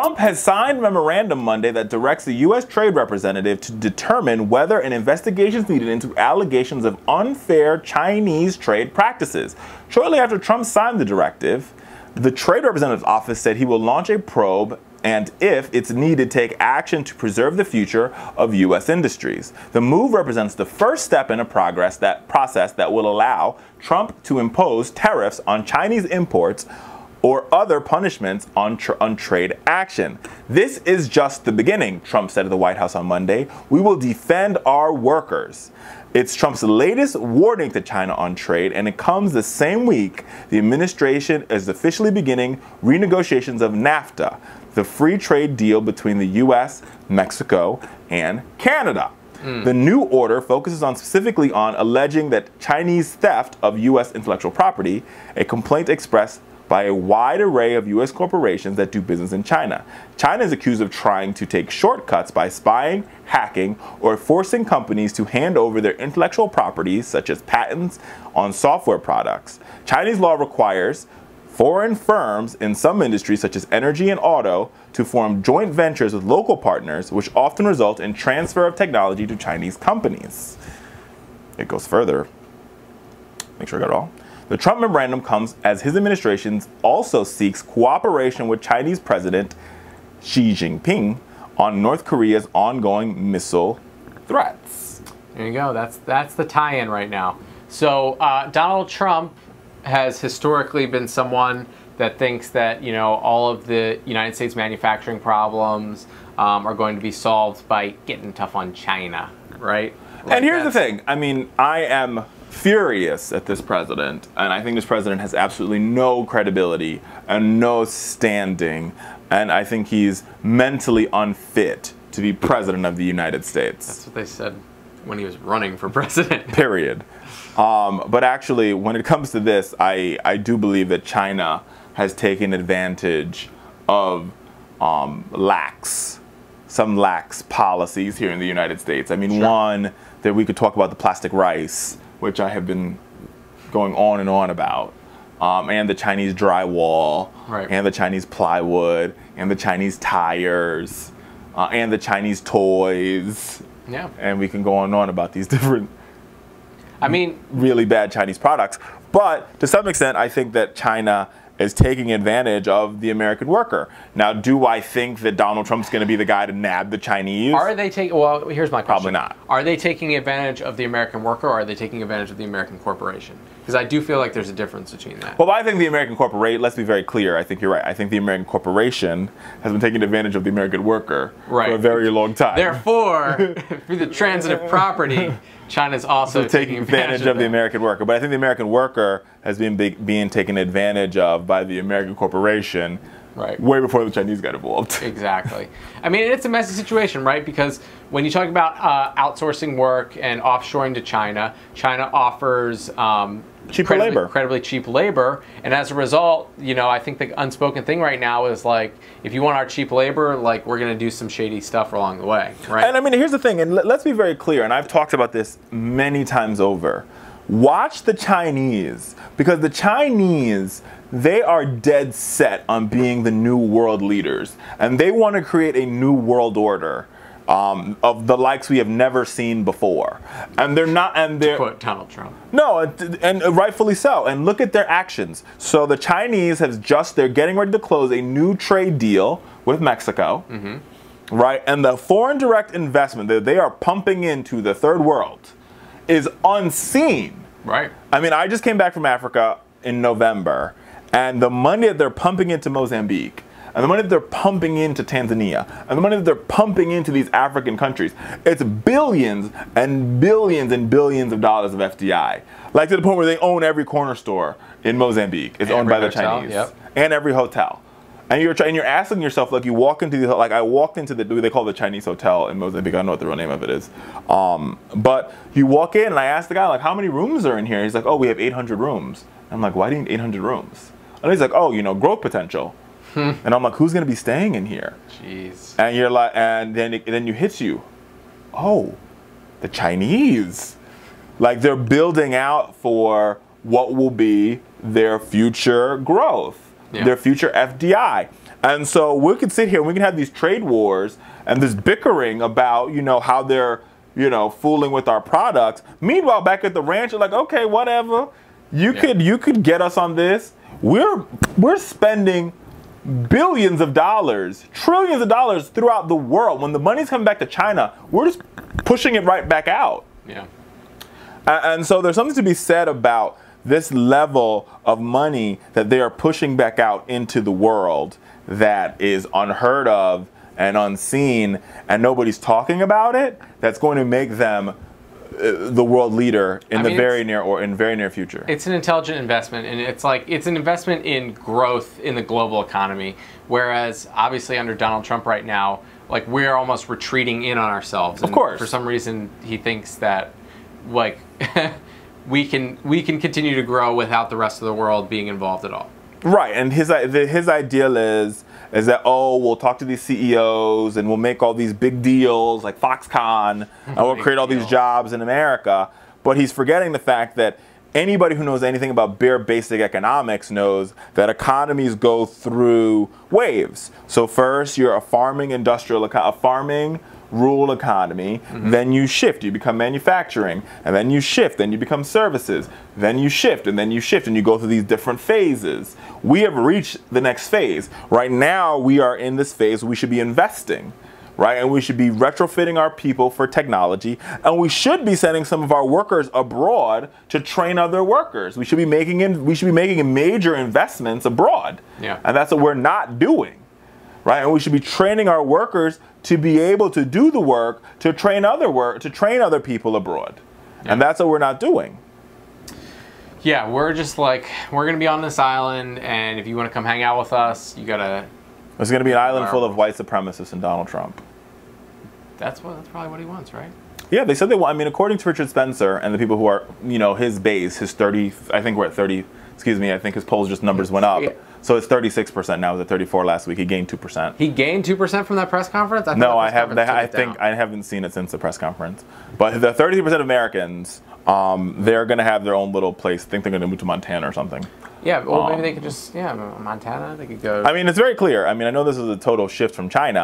Trump has signed a memorandum Monday that directs the U.S. Trade Representative to determine whether an investigation is needed into allegations of unfair Chinese trade practices. Shortly after Trump signed the directive, the Trade Representative's office said he will launch a probe and, if it's needed, take action to preserve the future of U.S. industries. The move represents the first step in a process that will allow Trump to impose tariffs on Chinese imports or other punishments on trade action. This is just the beginning, Trump said at the White House on Monday. We will defend our workers. It's Trump's latest warning to China on trade, and it comes the same week the administration is officially beginning renegotiations of NAFTA, the free trade deal between the U.S., Mexico, and Canada. The new order focuses specifically on alleging that Chinese theft of U.S. intellectual property, a complaint expressed by a wide array of U.S. corporations that do business in China. China is accused of trying to take shortcuts by spying, hacking, or forcing companies to hand over their intellectual properties, such as patents, on software products. Chinese law requires foreign firms in some industries, such as energy and auto, to form joint ventures with local partners, which often result in transfer of technology to Chinese companies. It goes further. Make sure I got it all. The Trump memorandum comes as his administration also seeks cooperation with Chinese President Xi Jinping on North Korea's ongoing missile threats. There you go. That's the tie-in right now. So Donald Trump has historically been someone that thinks that, you know, all of the United States manufacturing problems are going to be solved by getting tough on China, right? Like, and here's the thing. I mean, I am furious at this president, and I think this president has absolutely no credibility and no standing, and I think he's mentally unfit to be president of the United States. That's what they said when he was running for president. Period. But actually, when it comes to this, I do believe that China has taken advantage of some lax policies here in the United States. I mean, Sure. One, that we could talk about the plastic rice, which I have been going on and on about, and the Chinese drywall, right, and the Chinese plywood, and the Chinese tires, and the Chinese toys. Yeah. And we can go on and on about these different, I mean, really bad Chinese products. But to some extent, I think that China is taking advantage of the American worker. Now, do I think that Donald Trump's going to be the guy to nab the Chinese? are they taking, well, here's my question. Probably not. Are they taking advantage of the American worker, or are they taking advantage of the American corporation? Because I do feel like there's a difference between that. Well, I think the American corporation, let's be very clear, I think you're right. I think the American corporation has been taking advantage of the American worker for a very long time. Therefore, through the transitive property, China's also taking advantage of the American worker. But I think the American worker has been being taken advantage of by the American corporation, right, way before the Chinese got involved. Exactly. I mean, it's a messy situation, right? Because when you talk about outsourcing work and offshoring to China, China offers incredibly cheap labor, and as a result, you know, I think the unspoken thing right now is like, if you want our cheap labor, like, we're going to do some shady stuff along the way, right? And I mean, here's the thing, and let's be very clear, and I've talked about this many times over. Watch the Chinese, because the Chinese, they are dead set on being the new world leaders, and they want to create a new world order of the likes we have never seen before. And they're not, and they're, to quote Donald Trump. No, and rightfully so. And look at their actions. So the Chinese they're getting ready to close a new trade deal with Mexico, right? And the foreign direct investment that they are pumping into the third world is unseen. Right. I mean, I just came back from Africa in November, and the money that they're pumping into Mozambique, and the money that they're pumping into Tanzania, and the money that they're pumping into these African countries, it's billions and billions and billions of dollars of FDI. Like to the point where they own every corner store in Mozambique. It's owned by the Chinese. Yep. And every hotel. And you're asking yourself, like, you walk into the, like, I walked into they call it the Chinese hotel in Mozambique. I don't know what the real name of it is. But you walk in, and I asked the guy, like, how many rooms are in here? He's like, oh, we have 800 rooms. I'm like, why do you need 800 rooms? And he's like, oh, you know, growth potential. And I'm like, who's going to be staying in here? Jeez. And you're like, and then you hits you. Oh, the Chinese. Like, they're building out for what will be their future growth, their future FDI. And so we could sit here and we can have these trade wars and this bickering about, you know, how they're, you know, fooling with our products. Meanwhile, back at the ranch, you're like, okay, whatever. You could get us on this. We're spending billions of dollars, trillions of dollars throughout the world. When the money's coming back to China, we're just pushing it right back out. Yeah. And so there's something to be said about this level of money that they are pushing back out into the world that is unheard of and unseen, and nobody's talking about it. That's going to make them the world leader in the very near future. It's an intelligent investment, and it's like it's an investment in growth in the global economy. Whereas obviously under Donald Trump right now, like we're almost retreating in on ourselves. Of course. For some reason, he thinks that like we can continue to grow without the rest of the world being involved at all. Right, and his ideal is that, oh, we'll talk to these CEOs and we'll make all these big deals like Foxconn and we'll create all these jobs in America. But he's forgetting the fact that anybody who knows anything about bare basic economics knows that economies go through waves. So first you're a farming rural economy, then you shift, you become manufacturing, and then you shift, then you become services, then you shift, and then you shift, and you go through these different phases. We have reached the next phase. Right now, we are in this phase where we should be investing, right? And we should be retrofitting our people for technology, and we should be sending some of our workers abroad to train other workers. We should be making major investments abroad, and that's what we're not doing. Right, and we should be training our workers to be able to do the work, to train other people abroad, and that's what we're not doing. Yeah, we're just like we're gonna be on this island, and if you want to come hang out with us, you gotta. There's gonna be an island full of white supremacists and Donald Trump. That's probably what he wants, right? Yeah, they said they want. I mean, according to Richard Spencer and the people who are, you know, his base, his 30. I think we're at 30. Excuse me. I think his polls just numbers went up. Yeah. So it's 36% now. It was at 34 last week. He gained 2%. He gained 2% from that press conference? No, I haven't seen it since the press conference. But the 33% of Americans, they're going to have their own little place. I think they're going to move to Montana or something. Yeah, well, maybe they could just, Montana, they could go. I mean, it's very clear. I mean, I know this is a total shift from China.